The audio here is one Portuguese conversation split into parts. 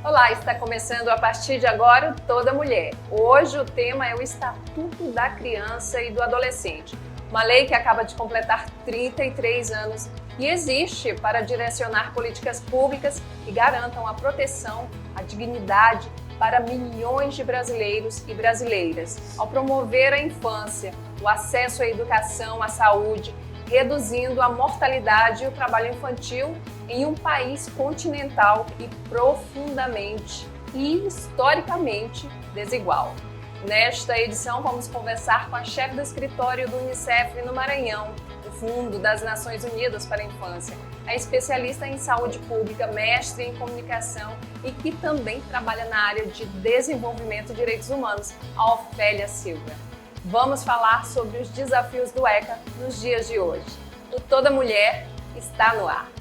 Olá, está começando a partir de agora o Toda Mulher. Hoje o tema é o Estatuto da Criança e do Adolescente, uma lei que acaba de completar 33 anos e existe para direcionar políticas públicas que garantam a proteção, a dignidade para milhões de brasileiros e brasileiras, ao promover a infância, o acesso à educação, à saúde, reduzindo a mortalidade e o trabalho infantil em um país continental e profundamente e historicamente desigual. Nesta edição, vamos conversar com a chefe do escritório do Unicef no Maranhão, o Fundo das Nações Unidas para a Infância, a especialista em saúde pública, mestre em comunicação e que também trabalha na área de desenvolvimento e direitos humanos, a Ofélia Silva. Vamos falar sobre os desafios do ECA nos dias de hoje. O Toda Mulher está no ar.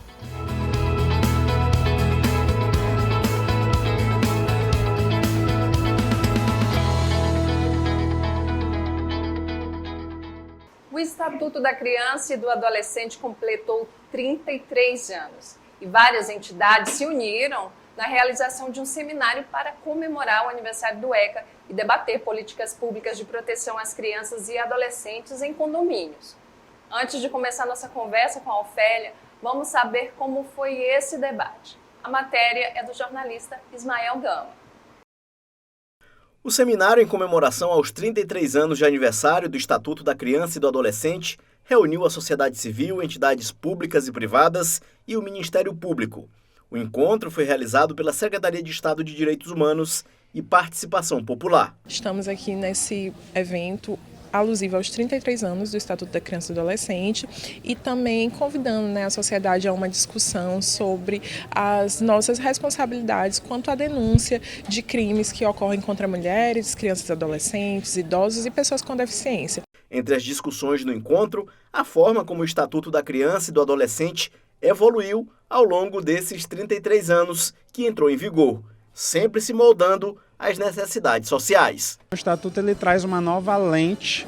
O Estatuto da Criança e do Adolescente completou 33 anos e várias entidades se uniram na realização de um seminário para comemorar o aniversário do ECA e debater políticas públicas de proteção às crianças e adolescentes em condomínios. Antes de começar nossa conversa com a Ofélia, vamos saber como foi esse debate. A matéria é do jornalista Ismael Gama. O seminário em comemoração aos 33 anos de aniversário do Estatuto da Criança e do Adolescente reuniu a sociedade civil, entidades públicas e privadas e o Ministério Público. O encontro foi realizado pela Secretaria de Estado de Direitos Humanos e Participação Popular. Estamos aqui nesse evento alusivo aos 33 anos do Estatuto da Criança e do Adolescente e também convidando a sociedade a uma discussão sobre as nossas responsabilidades quanto à denúncia de crimes que ocorrem contra mulheres, crianças e adolescentes, idosos e pessoas com deficiência. Entre as discussões no encontro, a forma como o Estatuto da Criança e do Adolescente evoluiu ao longo desses 33 anos que entrou em vigor, sempre se moldando às necessidades sociais. O Estatuto ele traz uma nova lente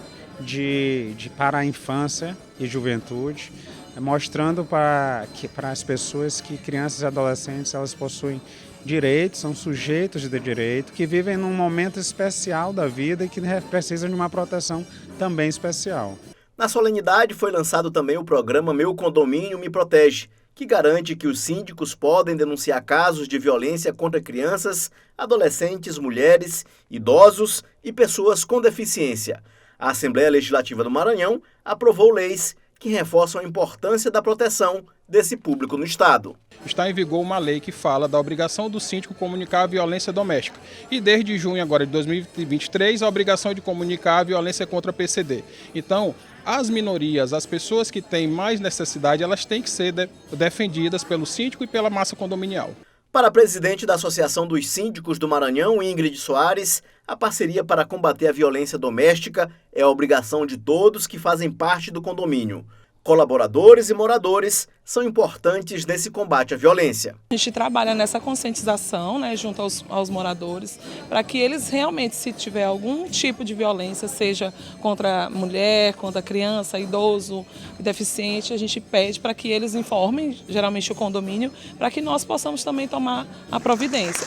para a infância e juventude, mostrando para as pessoas que crianças e adolescentes elas possuem direitos, são sujeitos de direito, que vivem num momento especial da vida e que precisam de uma proteção também especial. Na solenidade foi lançado também o programa Meu Condomínio Me Protege, que garante que os síndicos podem denunciar casos de violência contra crianças, adolescentes, mulheres, idosos e pessoas com deficiência. A Assembleia Legislativa do Maranhão aprovou leis que reforçam a importância da proteção desse público no Estado. Está em vigor uma lei que fala da obrigação do síndico comunicar a violência doméstica. E desde junho agora de 2023, a obrigação de comunicar a violência contra a PCD. Então, as minorias, as pessoas que têm mais necessidade, elas têm que ser defendidas pelo síndico e pela massa condominial. Para a presidente da Associação dos Síndicos do Maranhão, Ingrid Soares, a parceria para combater a violência doméstica é a obrigação de todos que fazem parte do condomínio. Colaboradores e moradores são importantes nesse combate à violência. A gente trabalha nessa conscientização, junto aos moradores, para que eles realmente, se tiver algum tipo de violência, seja contra a mulher, contra a criança, idoso, deficiente, a gente pede para que eles informem, geralmente o condomínio, para que nós possamos também tomar a providência.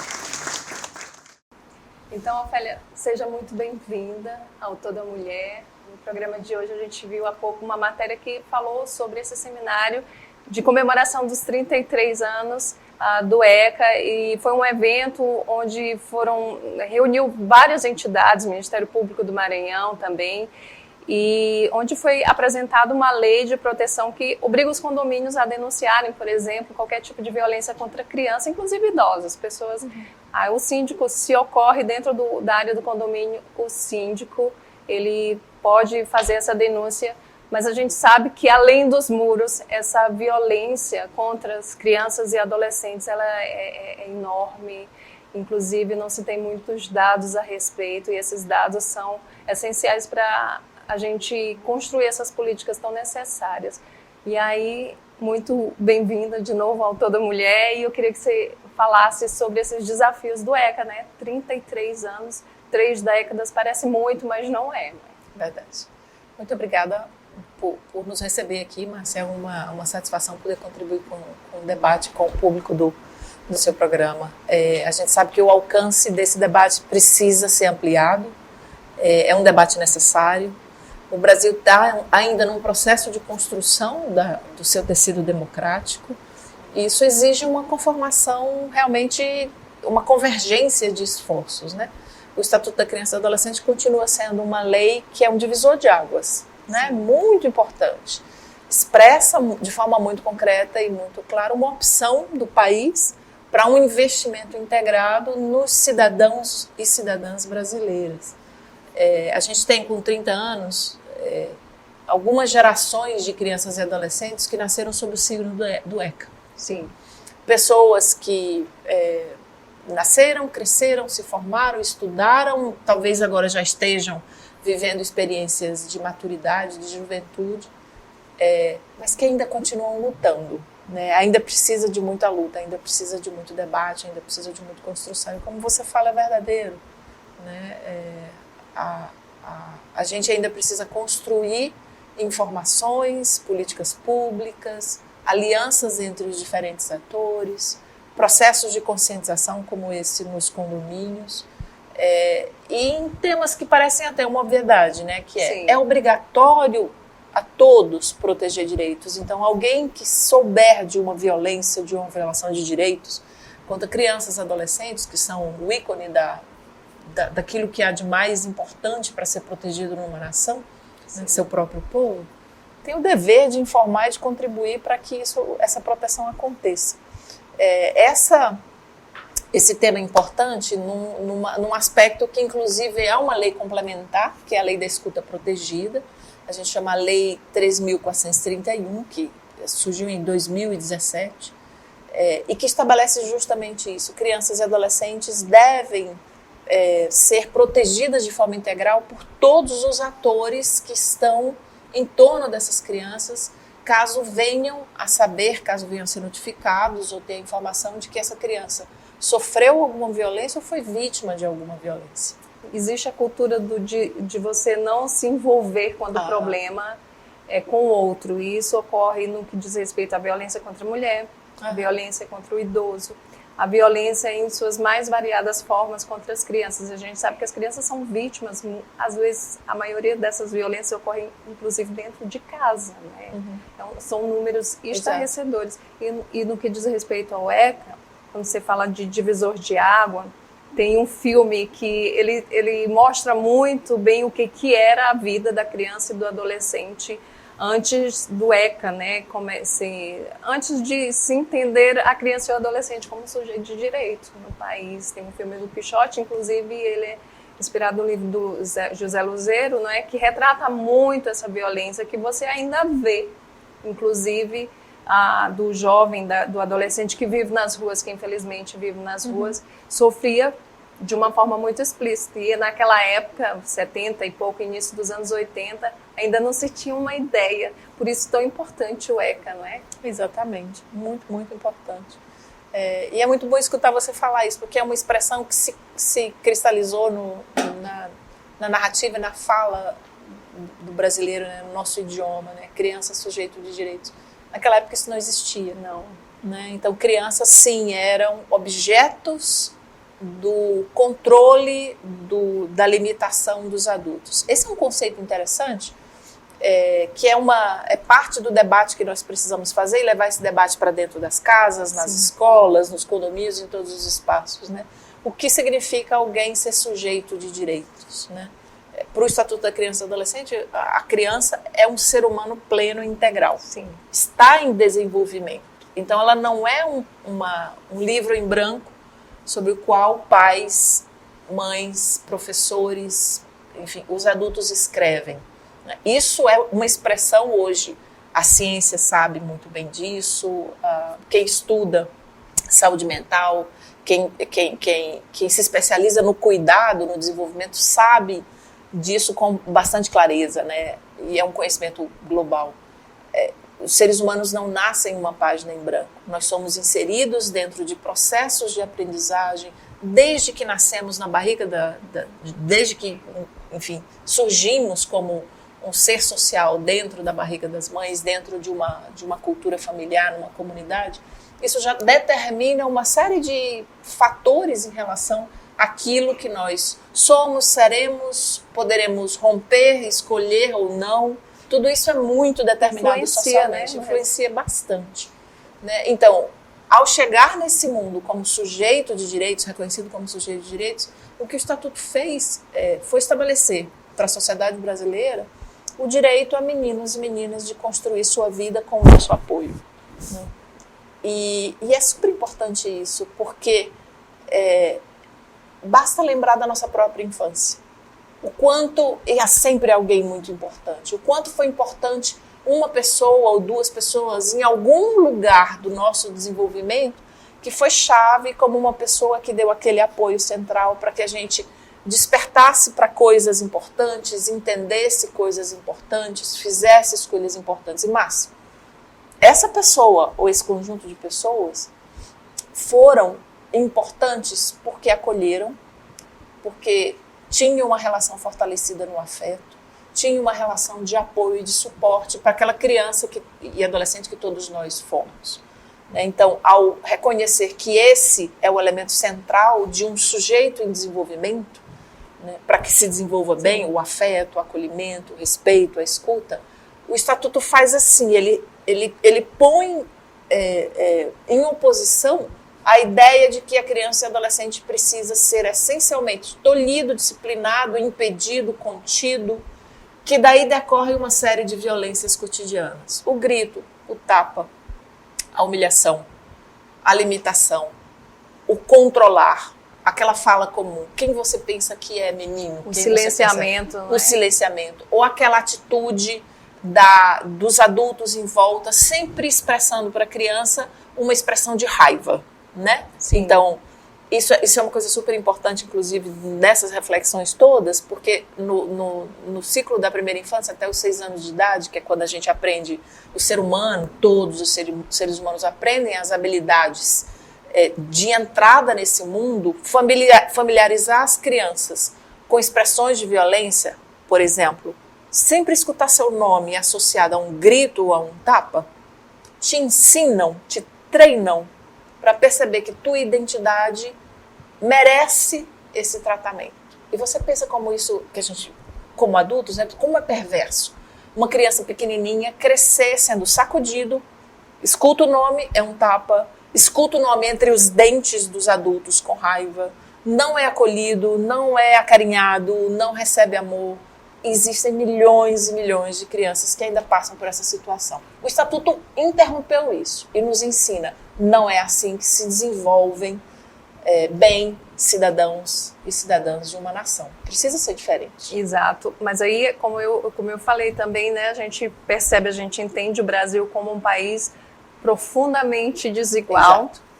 Então, Ofélia, seja muito bem-vinda ao Toda Mulher. No programa de hoje a gente viu há pouco uma matéria que falou sobre esse seminário de comemoração dos 33 anos do ECA e foi um evento onde reuniu várias entidades, Ministério Público do Maranhão também, e onde foi apresentada uma lei de proteção que obriga os condomínios a denunciarem, por exemplo, qualquer tipo de violência contra criança, inclusive idosos, pessoas. O síndico, se ocorre dentro da área do condomínio, o síndico, ele pode fazer essa denúncia, mas a gente sabe que além dos muros, essa violência contra as crianças e adolescentes, ela é enorme, inclusive não se tem muitos dados a respeito e esses dados são essenciais para a gente construir essas políticas tão necessárias. E aí, muito bem-vinda de novo ao Toda Mulher e eu queria que você falasse sobre esses desafios do ECA, 33 anos, 3 décadas, parece muito, mas não é. Verdade. Muito obrigada por nos receber aqui, Marcia. É uma satisfação poder contribuir com o debate com o público do seu programa. A gente sabe que o alcance desse debate precisa ser ampliado, é um debate necessário. O Brasil está ainda num processo de construção do seu tecido democrático, e isso exige uma conformação, realmente, uma convergência de esforços, né? O Estatuto da Criança e do Adolescente continua sendo uma lei que é um divisor de águas, né? Muito importante. Expressa de forma muito concreta e muito clara uma opção do país para um investimento integrado nos cidadãos e cidadãs brasileiras. A gente tem, com 30 anos, algumas gerações de crianças e adolescentes que nasceram sob o signo do ECA. Sim. Pessoas que nasceram, cresceram, se formaram, estudaram, talvez agora já estejam vivendo experiências de maturidade, de juventude, mas que ainda continuam lutando, né? Ainda precisa de muita luta, ainda precisa de muito debate, ainda precisa de muita construção. E como você fala, é verdadeiro, né? A gente ainda precisa construir informações, políticas públicas, alianças entre os diferentes atores, processos de conscientização como esse nos condomínios, e em temas que parecem até uma obviedade, né? Que é obrigatório a todos proteger direitos. Então, alguém que souber de uma violência, de uma violação de direitos contra crianças e adolescentes, que são o ícone daquilo que há de mais importante para ser protegido numa nação, né, seu próprio povo, tem o dever de informar e de contribuir para que essa proteção aconteça. Esse tema é importante num aspecto que, inclusive, é uma lei complementar, que é a Lei da Escuta Protegida. A gente chama a Lei 3.431, que surgiu em 2017, e que estabelece justamente isso. Crianças e adolescentes devem ser protegidas de forma integral por todos os atores que estão em torno dessas crianças, caso venham a saber, caso venham a ser notificados ou ter a informação de que essa criança sofreu alguma violência ou foi vítima de alguma violência. Existe a cultura de você não se envolver quando o problema é com o outro, e isso ocorre no que diz respeito à violência contra a mulher, a violência contra o idoso, a violência em suas mais variadas formas contra as crianças. A gente sabe que as crianças são vítimas, às vezes a maioria dessas violências ocorrem inclusive dentro de casa, né? Então são números estarrecedores. E no que diz respeito ao ECA, quando você fala de divisor de água, tem um filme que ele mostra muito bem o que era a vida da criança e do adolescente antes do ECA, né? Antes de se entender a criança e o adolescente como sujeito de direito no país. Tem um filme do Quixote, inclusive ele é inspirado no livro do José Luzeiro, né? Que retrata muito essa violência que você ainda vê, inclusive do jovem, do adolescente que vive nas ruas, que infelizmente vive nas ruas, sofria de uma forma muito explícita. E naquela época, 70 e pouco, início dos anos 80, ainda não se tinha uma ideia. Por isso tão importante o ECA, não é? Exatamente. Muito, muito importante. E é muito bom escutar você falar isso, porque é uma expressão que se cristalizou na narrativa e na fala do brasileiro, né, no nosso idioma, né? Criança, sujeito de direitos. Naquela época isso não existia. Não. Né? Então, crianças, sim, eram objetos do controle da limitação dos adultos. Esse é um conceito interessante, que é parte do debate que nós precisamos fazer e levar esse debate para dentro das casas, nas escolas, nos condomínios, em todos os espaços. Né? O que significa alguém ser sujeito de direitos? Né? Para o Estatuto da Criança e do Adolescente, a criança é um ser humano pleno e integral. Sim. Está em desenvolvimento. Então, ela não é um livro em branco sobre o qual pais, mães, professores, enfim, os adultos escrevem. Isso é uma expressão hoje. A ciência sabe muito bem disso. Quem estuda saúde mental, quem se especializa no cuidado, no desenvolvimento, sabe disso com bastante clareza, né? E é um conhecimento global. Os seres humanos não nascem uma página em branco. Nós somos inseridos dentro de processos de aprendizagem desde que nascemos na barriga desde que, enfim, surgimos como um ser social dentro da barriga das mães, dentro de uma cultura familiar, numa comunidade. isso já determina uma série de fatores em relação àquilo que nós somos, seremos, poderemos romper, escolher ou não. Tudo isso é muito determinado socialmente, influencia bastante. Né? Então, ao chegar nesse mundo como sujeito de direitos, reconhecido como sujeito de direitos, o que o Estatuto fez foi estabelecer para a sociedade brasileira o direito a meninos e meninas de construir sua vida com o nosso apoio. Né? E é super importante isso, porque basta lembrar da nossa própria infância. O quanto, e há sempre alguém muito importante, o quanto foi importante uma pessoa ou duas pessoas em algum lugar do nosso desenvolvimento que foi chave como uma pessoa que deu aquele apoio central para que a gente despertasse para coisas importantes, entendesse coisas importantes, fizesse escolhas importantes. E Márcio, essa pessoa ou esse conjunto de pessoas foram importantes porque acolheram, porque tinham uma relação fortalecida no afeto, tinham uma relação de apoio e de suporte para aquela criança e adolescente que todos nós fomos. Então, ao reconhecer que esse é o elemento central de um sujeito em desenvolvimento, né, para que se desenvolva bem o afeto, o acolhimento, o respeito, a escuta, o Estatuto faz assim, ele põe em oposição a ideia de que a criança e adolescente precisa ser essencialmente tolhido, disciplinado, impedido, contido, que daí decorre uma série de violências cotidianas. O grito, o tapa, a humilhação, a limitação, o controlar, aquela fala comum, quem você pensa que é menino? O silenciamento. O silenciamento, ou aquela atitude dos adultos em volta, sempre expressando para a criança uma expressão de raiva, né? Sim. Então, isso é uma coisa super importante, inclusive, nessas reflexões todas, porque no ciclo da primeira infância, até os 6 anos de idade, que é quando a gente aprende, o ser humano, todos os seres humanos aprendem as habilidades de entrada nesse mundo, familiarizar as crianças com expressões de violência, por exemplo, sempre escutar seu nome associado a um grito ou a um tapa, te ensinam, te treinam para perceber que tua identidade merece esse tratamento. E você pensa como isso, que a gente, como adultos, né, como é perverso. Uma criança pequenininha crescer sendo sacudido, escuta o nome, é um tapa, escuta o nome entre os dentes dos adultos com raiva, não é acolhido, não é acarinhado, não recebe amor. Existem milhões e milhões de crianças que ainda passam por essa situação. O Estatuto interrompeu isso e nos ensina, não é assim que se desenvolvem bem cidadãos e cidadãs de uma nação. Precisa ser diferente. Exato, mas aí, como eu falei também, né, a gente percebe, a gente entende o Brasil como um país profundamente desigual. Exato.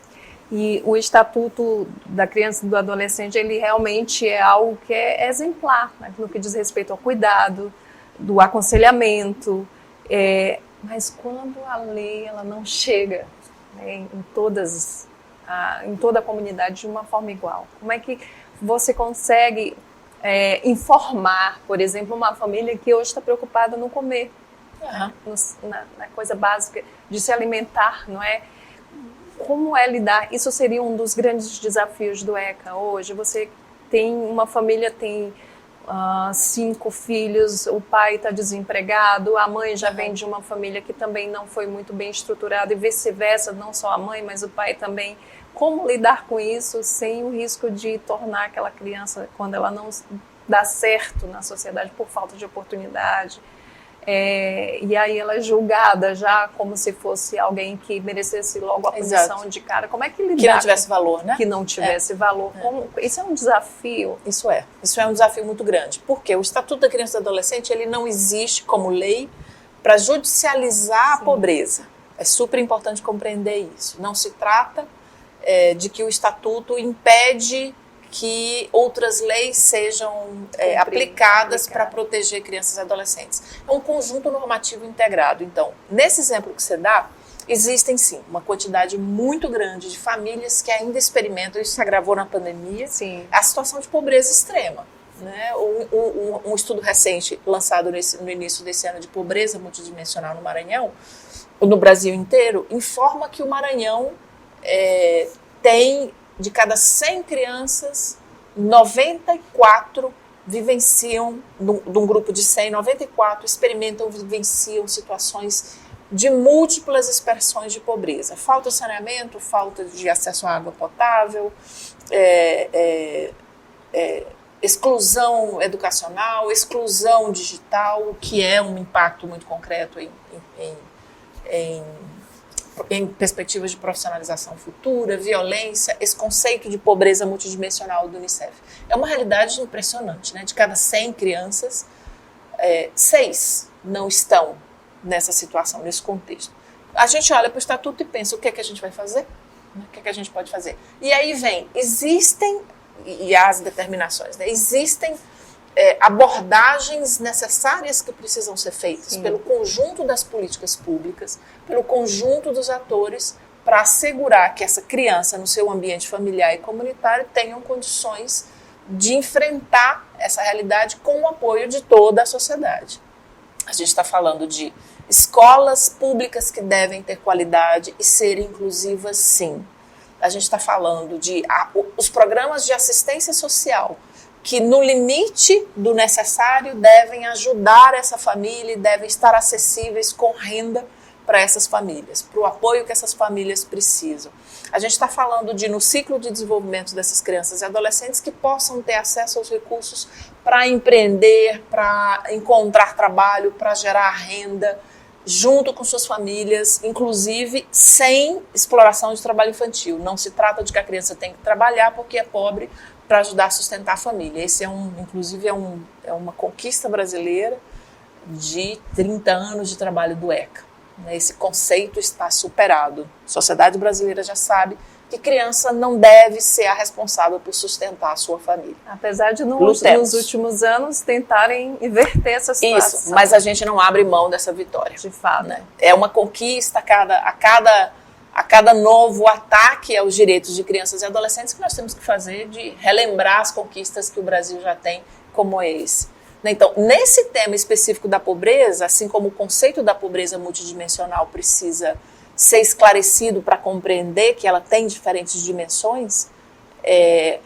E o Estatuto da Criança e do Adolescente, ele realmente é algo que é exemplar, né, no que diz respeito ao cuidado, do aconselhamento, mas quando a lei ela não chega, né, em toda a comunidade de uma forma igual, como é que você consegue informar, por exemplo, uma família que hoje está preocupada no comer, na coisa básica de se alimentar, não é? Como é lidar? Isso seria um dos grandes desafios do ECA hoje. Você tem uma família, tem 5 filhos, o pai está desempregado, a mãe já vem de uma família que também não foi muito bem estruturada e vice-versa, não só a mãe, mas o pai também. Como lidar com isso sem o risco de tornar aquela criança, quando ela não dá certo na sociedade por falta de oportunidade, e aí ela é julgada já como se fosse alguém que merecesse logo a punição de cara. Como é que lidar? Que não tivesse valor, né? Que não tivesse valor. Isso é um desafio. Isso é um desafio muito grande. Porque o Estatuto da Criança e do Adolescente, ele não existe como lei para judicializar a pobreza. É super importante compreender isso. Não se trata de que o Estatuto impede que outras leis sejam aplicadas para proteger crianças e adolescentes. É um conjunto normativo integrado. Então, nesse exemplo que você dá, existem sim uma quantidade muito grande de famílias que ainda experimentam, isso se agravou na pandemia, a situação de pobreza extrema. Né? Um estudo recente lançado no início desse ano de pobreza multidimensional no Maranhão, no Brasil inteiro, informa que o Maranhão tem, de cada 100 crianças, 94 vivenciam, de um grupo de 100, 94 vivenciam situações de múltiplas expressões de pobreza. Falta de saneamento, falta de acesso à água potável, exclusão educacional, exclusão digital, que é um impacto muito concreto em perspectivas de profissionalização futura, violência, esse conceito de pobreza multidimensional do Unicef. É uma realidade impressionante, né? De cada 100 crianças, 6 não estão nessa situação, nesse contexto. A gente olha para o Estatuto e pensa, o que é que a gente vai fazer? O que é que a gente pode fazer? E aí existem, e as determinações, né? Existem abordagens necessárias que precisam ser feitas pelo conjunto das políticas públicas, pelo conjunto dos atores, para assegurar que essa criança, no seu ambiente familiar e comunitário, tenham condições de enfrentar essa realidade com o apoio de toda a sociedade. A gente está falando de escolas públicas que devem ter qualidade e serem inclusivas, sim. A gente está falando de os programas de assistência social, que no limite do necessário devem ajudar essa família e devem estar acessíveis com renda para essas famílias, para o apoio que essas famílias precisam. A gente está falando de, no ciclo de desenvolvimento dessas crianças e adolescentes, que possam ter acesso aos recursos para empreender, para encontrar trabalho, para gerar renda, junto com suas famílias, inclusive sem exploração de trabalho infantil. Não se trata de que a criança tem que trabalhar porque é pobre para ajudar a sustentar a família. Esse inclusive é uma conquista brasileira de 30 anos de trabalho do ECA. Esse conceito está superado. A sociedade brasileira já sabe que criança não deve ser a responsável por sustentar a sua família. Apesar de nos últimos anos tentarem inverter essa situação. Isso, mas a gente não abre mão dessa vitória. De fato. Né? É uma conquista a cada novo ataque aos direitos de crianças e adolescentes que nós temos que fazer, de relembrar as conquistas que o Brasil já tem, como esse. Então, nesse tema específico da pobreza, assim como o conceito da pobreza multidimensional precisa ser esclarecido para compreender que ela tem diferentes dimensões,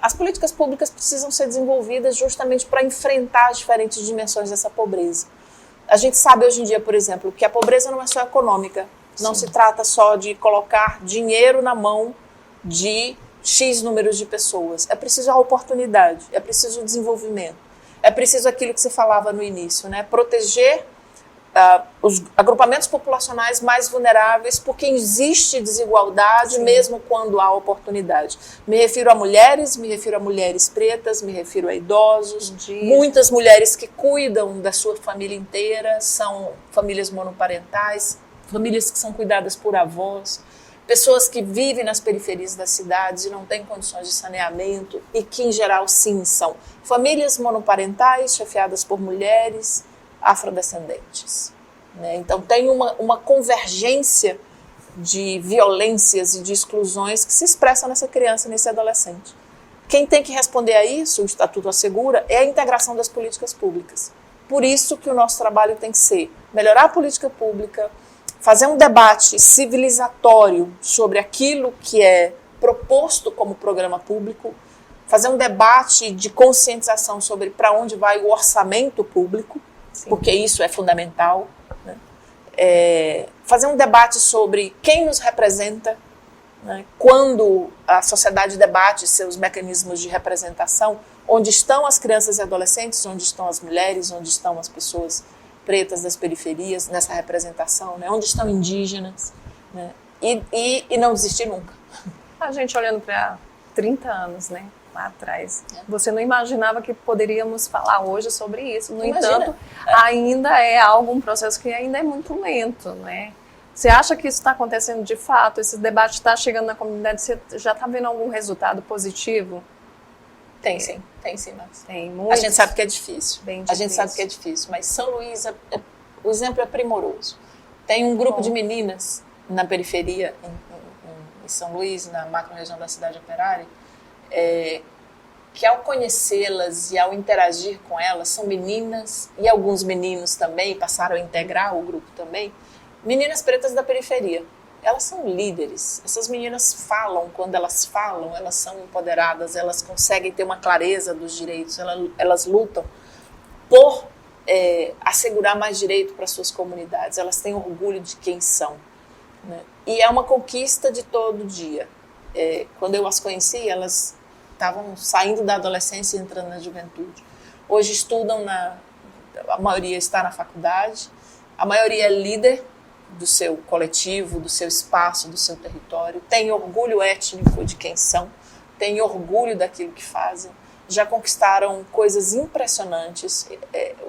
as políticas públicas precisam ser desenvolvidas justamente para enfrentar as diferentes dimensões dessa pobreza. A gente sabe hoje em dia, por exemplo, que a pobreza não é só econômica, não se trata só de colocar dinheiro na mão de X números de pessoas. É preciso a oportunidade, é preciso o desenvolvimento. É preciso aquilo que você falava no início, né? Proteger os agrupamentos populacionais mais vulneráveis, porque existe desigualdade. Sim. Mesmo quando há oportunidade. Me refiro a mulheres pretas, me refiro a idosos, muitas mulheres que cuidam da sua família inteira, são famílias monoparentais, famílias que são cuidadas por avós, pessoas que vivem nas periferias das cidades e não têm condições de saneamento e que, em geral, sim, são famílias monoparentais chefiadas por mulheres afrodescendentes. Né? Então, tem uma convergência de violências e de exclusões que se expressam nessa criança, nesse adolescente. Quem tem que responder a isso, o Estatuto assegura, é a integração das políticas públicas. Por isso que o nosso trabalho tem que ser melhorar a política pública, fazer um debate civilizatório sobre aquilo que é proposto como programa público, fazer um debate de conscientização sobre para onde vai o orçamento público, sim, porque isso é fundamental, né? Fazer um debate sobre quem nos representa, né? Quando a sociedade debate seus mecanismos de representação, onde estão as crianças e adolescentes, onde estão as mulheres, onde estão as pessoas pretas das periferias nessa representação, né? Onde estão indígenas, né? E não desistir nunca. A gente olhando para 30 anos, né? Lá atrás, você não imaginava que poderíamos falar hoje sobre isso. No entanto, ainda é um processo que ainda é muito lento, né? Você acha que isso está acontecendo de fato? Esse debate está chegando na comunidade? Você já está vendo algum resultado positivo? Tem sim, Max. Tem muitos. A gente sabe que é difícil. Bem difícil. A gente sabe que é difícil, mas São Luís, o exemplo é primoroso. Tem um grupo de meninas na periferia, em São Luís, na macro-região da cidade operária, que ao conhecê-las e ao interagir com elas, são meninas, e alguns meninos também passaram a integrar o grupo também, meninas pretas da periferia. elas são líderes. Essas meninas falam, quando elas falam, elas são empoderadas, elas conseguem ter uma clareza dos direitos, elas lutam por assegurar mais direito para suas comunidades, elas têm orgulho de quem são, né? E é uma conquista de todo dia. Quando eu as conheci, elas estavam saindo da adolescência e entrando na juventude. Hoje estudam, a maioria está na faculdade, a maioria é líder do seu coletivo, do seu espaço, do seu território, tem orgulho étnico de quem são, tem orgulho daquilo que fazem, já conquistaram coisas impressionantes.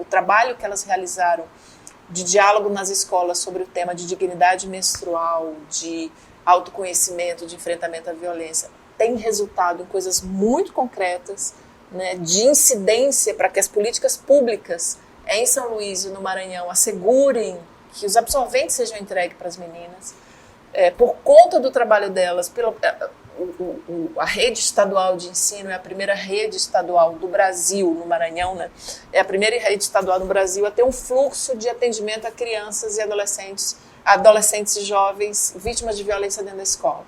O trabalho que elas realizaram de diálogo nas escolas sobre o tema de dignidade menstrual, de autoconhecimento, de enfrentamento à violência, tem resultado em coisas muito concretas, né, de incidência para que as políticas públicas em São Luís e no Maranhão assegurem que os absorventes sejam entregues para as meninas. Por conta do trabalho delas, a rede estadual de ensino é a primeira rede estadual do Brasil, no Maranhão, né? É a primeira rede estadual no Brasil a ter um fluxo de atendimento a crianças e adolescentes e jovens vítimas de violência dentro da escola.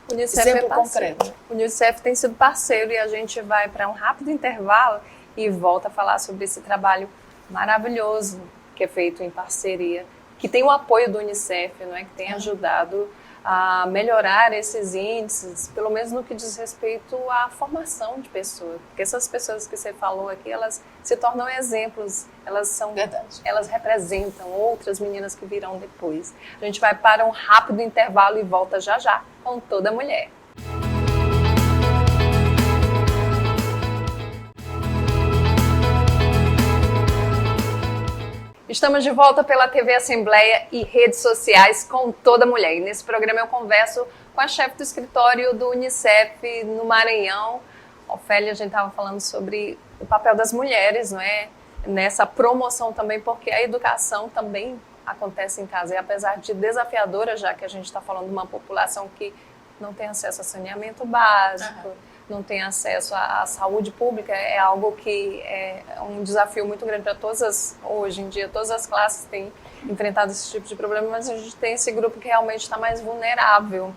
O Unicef Exemplo concreto. O Unicef tem sido parceiro e a gente vai para um rápido intervalo e volta a falar sobre esse trabalho maravilhoso que é feito em parceria, que tem o apoio do Unicef, não é? Que tem ajudado a melhorar esses índices, pelo menos no que diz respeito à formação de pessoas. Porque essas pessoas que você falou aqui, elas se tornam exemplos, elas representam outras meninas que virão depois. A gente vai para um rápido intervalo e volta já já com Toda Mulher. Estamos de volta pela TV Assembleia e redes sociais com Toda Mulher. E nesse programa eu converso com a chefe do escritório do Unicef no Maranhão. Ofélia, a gente estava falando sobre o papel das mulheres, não é? Nessa promoção também, porque a educação também acontece em casa. E apesar de desafiadora, já que a gente está falando de uma população que não tem acesso a saneamento básico, não tem acesso à saúde pública, é algo que é um desafio muito grande para hoje em dia, todas as classes têm enfrentado esse tipo de problema, mas a gente tem esse grupo que realmente está mais vulnerável.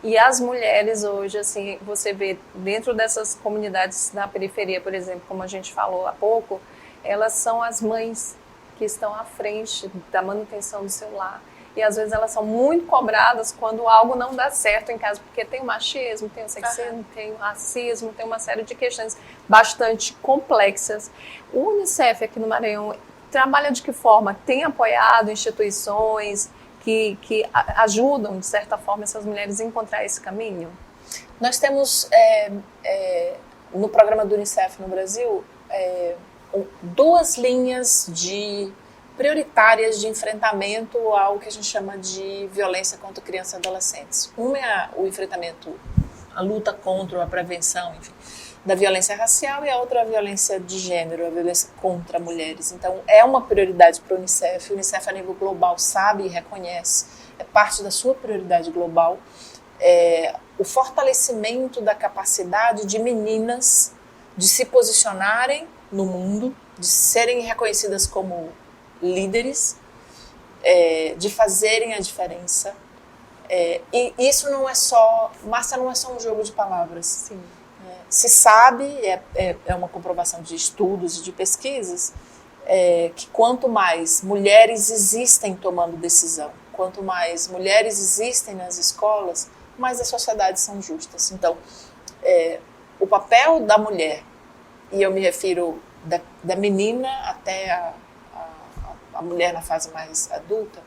E as mulheres hoje, assim, você vê dentro dessas comunidades na periferia, por exemplo, como a gente falou há pouco, elas são as mães que estão à frente da manutenção do seu lar. E às vezes elas são muito cobradas quando algo não dá certo em casa, porque tem o machismo, tem o sexismo, tem o racismo, tem uma série de questões bastante complexas. O Unicef aqui no Maranhão trabalha de que forma? Tem apoiado instituições que ajudam, de certa forma, essas mulheres a encontrar esse caminho? Nós temos, no programa do Unicef no Brasil, duas linhas prioritárias de enfrentamento ao que a gente chama de violência contra crianças e adolescentes. Uma é o enfrentamento, a luta contra a prevenção, enfim, da violência racial, e a outra é a violência de gênero, a violência contra mulheres. Então, é uma prioridade para o Unicef. O Unicef, a nível global, sabe e reconhece, é parte da sua prioridade global, o fortalecimento da capacidade de meninas de se posicionarem no mundo, de serem reconhecidas como líderes, de fazerem a diferença. E isso não é só, Márcia, não é só um jogo de palavras. Sim. Se sabe, é uma comprovação de estudos e de pesquisas, que quanto mais mulheres existem tomando decisão, quanto mais mulheres existem nas escolas, mais as sociedades são justas. Então, o papel da mulher, e eu me refiro da menina até a mulher na fase mais adulta,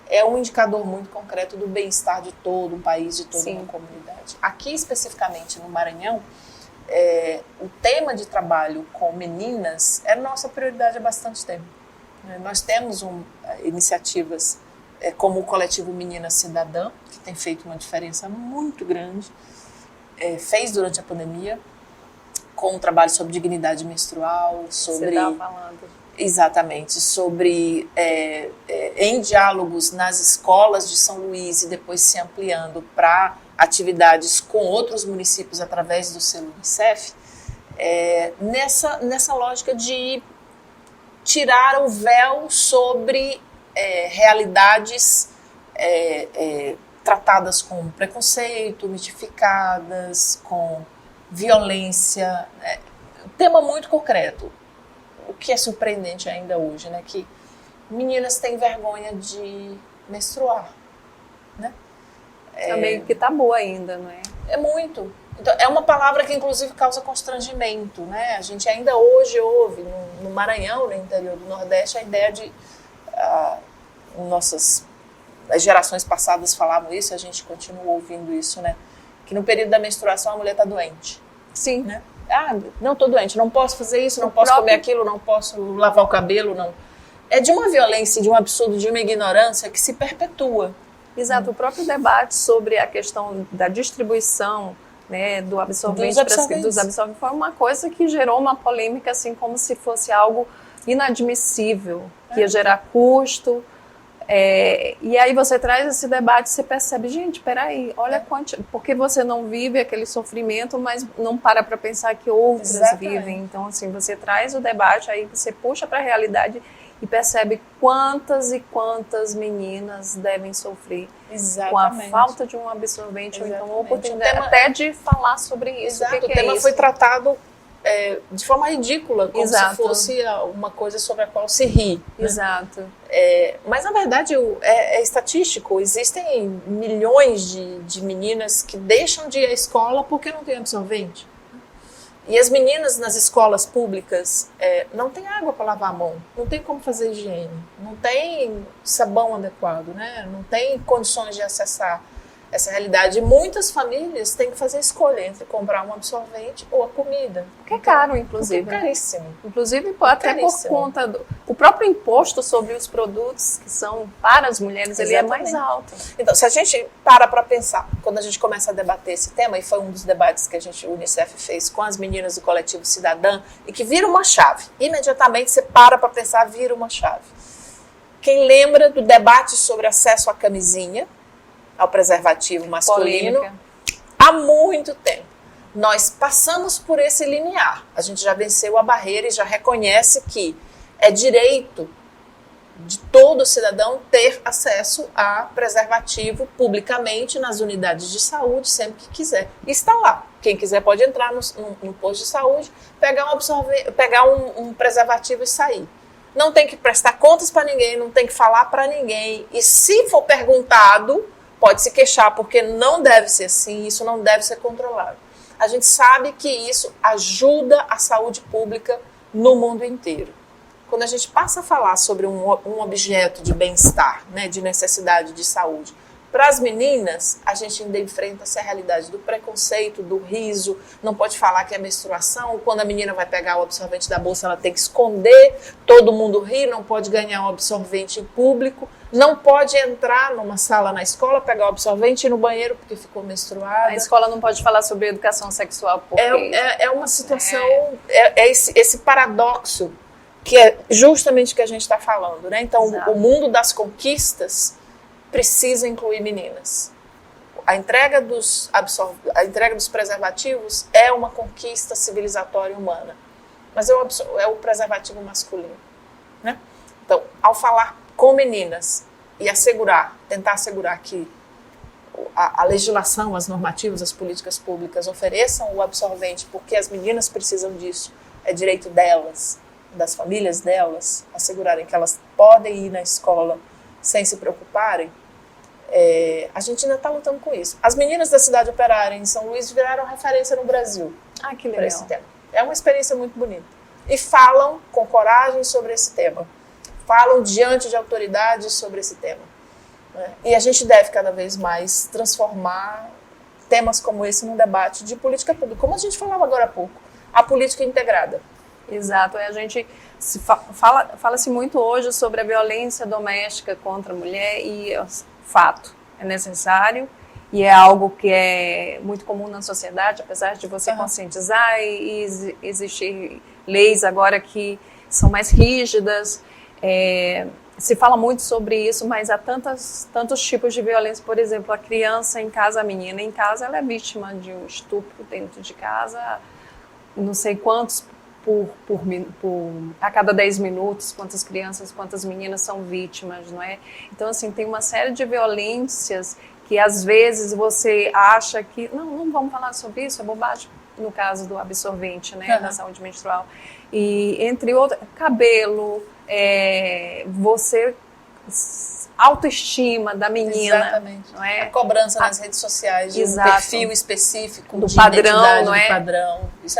é um indicador muito concreto do bem-estar de todo um país, de toda uma comunidade. Aqui, especificamente no Maranhão, o tema de trabalho com meninas é nossa prioridade há bastante tempo. Nós temos iniciativas como o coletivo Menina Cidadã, que tem feito uma diferença muito grande, fez durante a pandemia, com um trabalho sobre dignidade menstrual, sobre... Você estava falando. Exatamente, sobre em diálogos nas escolas de São Luís e depois se ampliando para atividades com outros municípios através do selo Unicef, nessa lógica de tirar o véu sobre realidades tratadas com preconceito, mitificadas, com violência. Um tema muito concreto. O que é surpreendente ainda hoje, né? Que meninas têm vergonha de menstruar, né? É meio que tabu ainda, não é? É muito. Então, é uma palavra que, inclusive, causa constrangimento, né? A gente ainda hoje ouve, no Maranhão, no interior do Nordeste, a ideia de... as gerações passadas falavam isso, a gente continua ouvindo isso, né? Que no período da menstruação a mulher está doente. Sim. Né? Não estou doente, não posso fazer isso, não posso comer aquilo, não posso lavar o cabelo, não. É de uma violência, de um absurdo, de uma ignorância que se perpetua. Exato, o próprio debate sobre a questão da distribuição, né, do absorvente, dos absorventes foi uma coisa que gerou uma polêmica, assim, como se fosse algo inadmissível, que ia gerar custo. E aí você traz esse debate, você percebe, gente, peraí, olha porque você não vive aquele sofrimento, mas não para pensar que outras vivem. Então, assim, você traz o debate, aí você puxa para a realidade e percebe quantas e quantas meninas devem sofrer com a falta de um absorvente, ou então a oportunidade até de falar sobre isso. Exato, o tema foi tratado de forma ridícula, como se fosse uma coisa sobre a qual se ri. Exato. Mas, na verdade, é estatístico. Existem milhões de meninas que deixam de ir à escola porque não tem absorvente. E as meninas nas escolas públicas não têm água para lavar a mão, não tem como fazer higiene, não tem sabão adequado, né? Não tem condições de acessar essa realidade. E muitas famílias têm que fazer escolha entre comprar um absorvente ou a comida. Que é caro, inclusive. É caríssimo. Inclusive, até por conta o próprio imposto sobre os produtos que são para as mulheres, ele é mais alto. Então, se a gente para pensar, quando a gente começa a debater esse tema, e foi um dos debates que o Unicef fez com as meninas do Coletivo Cidadã, e que vira uma chave. Imediatamente você para pensar, vira uma chave. Quem lembra do debate sobre acesso à camisinha, ao preservativo masculino, há muito tempo. Nós passamos por esse limiar. A gente já venceu a barreira e já reconhece que é direito de todo cidadão ter acesso a preservativo publicamente nas unidades de saúde sempre que quiser. E está lá. Quem quiser pode entrar no posto de saúde, pegar um preservativo e sair. Não tem que prestar contas para ninguém, não tem que falar para ninguém. E se for perguntado, pode se queixar, porque não deve ser assim, isso não deve ser controlado. A gente sabe que isso ajuda a saúde pública no mundo inteiro. Quando a gente passa a falar sobre um objeto de bem-estar, né, de necessidade de saúde, para as meninas, a gente ainda enfrenta essa realidade do preconceito, do riso, não pode falar que é menstruação, quando a menina vai pegar o absorvente da bolsa, ela tem que esconder, todo mundo ri, não pode ganhar um absorvente em público, não pode entrar numa sala na escola, pegar o absorvente e ir no banheiro porque ficou menstruada. A escola não pode falar sobre educação sexual porque... É uma situação, esse paradoxo que é justamente o que a gente está falando, né? Então, o mundo das conquistas precisa incluir meninas. A entrega dos preservativos é uma conquista civilizatória humana, mas é o preservativo masculino, né? Então, ao falar com meninas e tentar assegurar que a legislação, as normativas, as políticas públicas ofereçam o absorvente porque as meninas precisam disso, é direito delas, das famílias delas, assegurarem que elas podem ir na escola sem se preocuparem, a gente ainda está lutando com isso. As meninas da Cidade Operária em São Luís viraram referência no Brasil. Que legal. Esse tema. É uma experiência muito bonita. E falam com coragem sobre esse tema. Falam diante de autoridades sobre esse tema. Né? E a gente deve cada vez mais transformar temas como esse num debate de política pública. Como a gente falava agora há pouco, a política integrada. Exato, a gente fala-se muito hoje sobre a violência doméstica contra a mulher e fato, é necessário e é algo que é muito comum na sociedade, apesar de você conscientizar e existir leis agora que são mais rígidas, se fala muito sobre isso, mas há tantos tipos de violência. Por exemplo, a criança em casa, a menina em casa, ela é vítima de um estupro dentro de casa, não sei quantos a cada 10 minutos, quantas crianças, quantas meninas são vítimas, não é? Então, assim, tem uma série de violências que às vezes você acha que não vamos falar sobre isso, é bobagem, no caso do absorvente, né, da saúde menstrual. E entre outros, cabelo, você autoestima da menina. Exatamente. Não é? A cobrança nas redes sociais de um perfil específico, do de padrão, identidade, não é? do padrão. Isso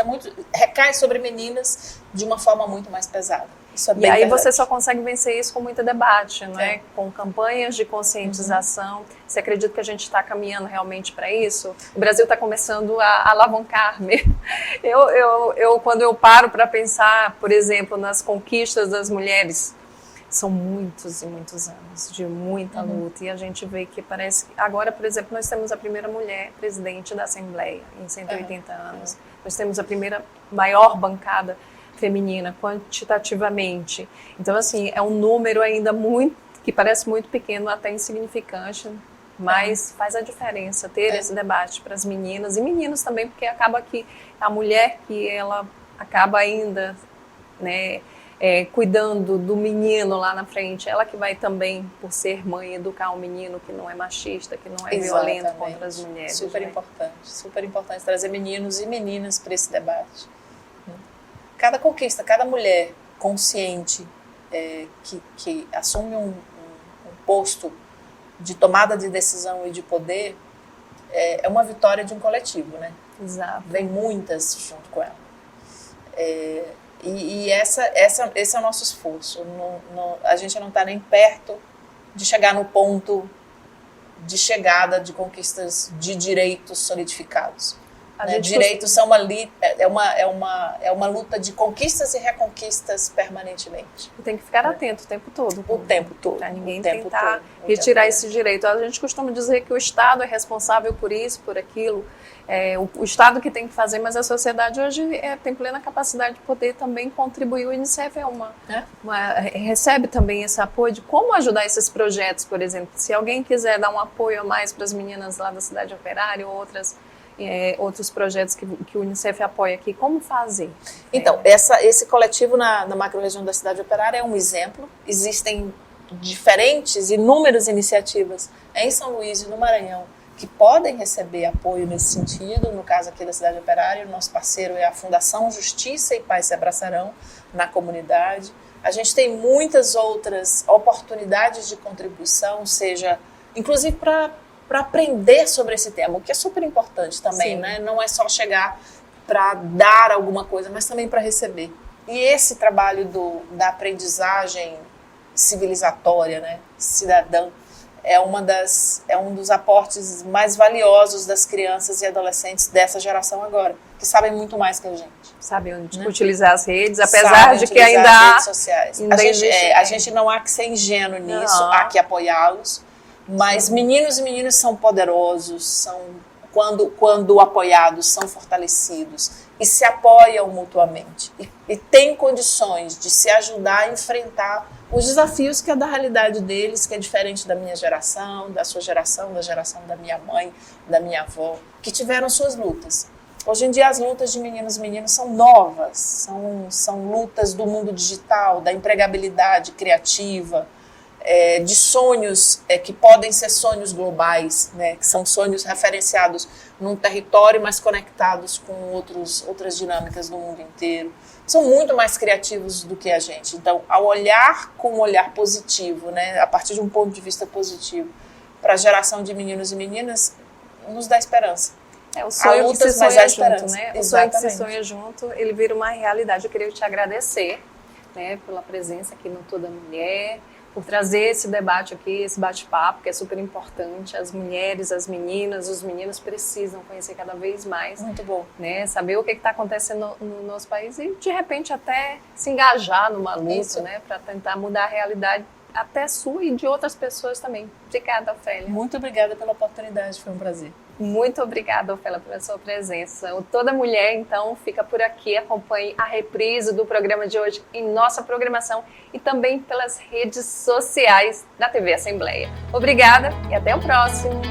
recai sobre meninas de uma forma muito mais pesada. Isso é bem e aí verdade. você só consegue vencer isso com muito debate, não é? Com campanhas de conscientização. Você acredita que a gente está caminhando realmente para isso? O Brasil está começando a alavancar mesmo. Quando eu paro para pensar, por exemplo, nas conquistas das mulheres, são muitos e muitos anos de muita luta, e a gente vê que parece que agora, por exemplo, nós temos a primeira mulher presidente da Assembleia em 180 anos, nós temos a primeira maior bancada feminina quantitativamente, então assim, é um número ainda que parece muito pequeno, até insignificante, mas faz a diferença ter esse debate para as meninas e meninos também, porque acaba que a mulher que ela acaba ainda, né, cuidando do menino lá na frente, ela que vai também, por ser mãe, educar um menino que não é machista, que não é violento contra as mulheres. Super importante trazer meninos e meninas para esse debate. Cada conquista, cada mulher consciente que assume um posto de tomada de decisão e de poder é uma vitória de um coletivo, né? Exato. Vem muitas junto com ela. Esse é o nosso esforço. A gente não está nem perto de chegar no ponto de chegada de conquistas de direitos solidificados. Direitos são uma luta de conquistas e reconquistas permanentemente. Tem que ficar atento o tempo todo. O tempo todo. Para ninguém tentar retirar esse direito. A gente costuma dizer que o Estado é responsável por isso, por aquilo. O Estado que tem que fazer, mas a sociedade hoje tem plena capacidade de poder também contribuir. O Unicef recebe também esse apoio de como ajudar esses projetos, por exemplo. Se alguém quiser dar um apoio a mais para as meninas lá da Cidade Operária ou outros projetos que o Unicef apoia aqui, como fazer? Então, esse coletivo na macro-região da Cidade Operária é um exemplo. Existem inúmeras iniciativas em São Luís e no Maranhão que podem receber apoio nesse sentido. No caso aqui da Cidade Operária, o nosso parceiro é a Fundação Justiça e Paz se Abraçarão, na comunidade. A gente tem muitas outras oportunidades de contribuição, seja, inclusive para aprender sobre esse tema, o que é super importante também, né? Não é só chegar para dar alguma coisa, mas também para receber. E esse trabalho da aprendizagem civilizatória, né, cidadã, é um dos aportes mais valiosos das crianças e adolescentes dessa geração agora, que sabem muito mais que a gente. Sabem utilizar as redes, apesar de que ainda há redes sociais. A gente não há que ser ingênuo nisso, há que apoiá-los, mas meninos e meninas são poderosos, quando apoiados, são fortalecidos e se apoiam mutuamente e têm condições de se ajudar a enfrentar os desafios que é da realidade deles, que é diferente da minha geração, da sua geração, da geração da minha mãe, da minha avó, que tiveram suas lutas. Hoje em dia as lutas de meninos e meninas são novas, são lutas do mundo digital, da empregabilidade criativa, de sonhos que podem ser sonhos globais, né, que são sonhos referenciados num território, mas conectados com outras dinâmicas do mundo inteiro. São muito mais criativos do que a gente. Então, ao olhar com um olhar positivo, né, a partir de um ponto de vista positivo, para a geração de meninos e meninas, nos dá esperança. O sonho que se sonha junto, né? O sonho que se sonha junto, ele vira uma realidade. Eu queria te agradecer, né, pela presença aqui no Toda Mulher, por trazer esse debate aqui, esse bate-papo, que é super importante. As mulheres, as meninas, os meninos precisam conhecer cada vez mais. Muito bom. Né? Saber o que está acontecendo no nosso país e, de repente, até se engajar numa luta, né? Para tentar mudar a realidade até sua e de outras pessoas também. Obrigada, Ofélia. Muito obrigada pela oportunidade, foi um prazer. Muito obrigada, Ofélia, pela sua presença. O Toda Mulher, então, fica por aqui. Acompanhe a reprise do programa de hoje em nossa programação e também pelas redes sociais da TV Assembleia. Obrigada e até o próximo.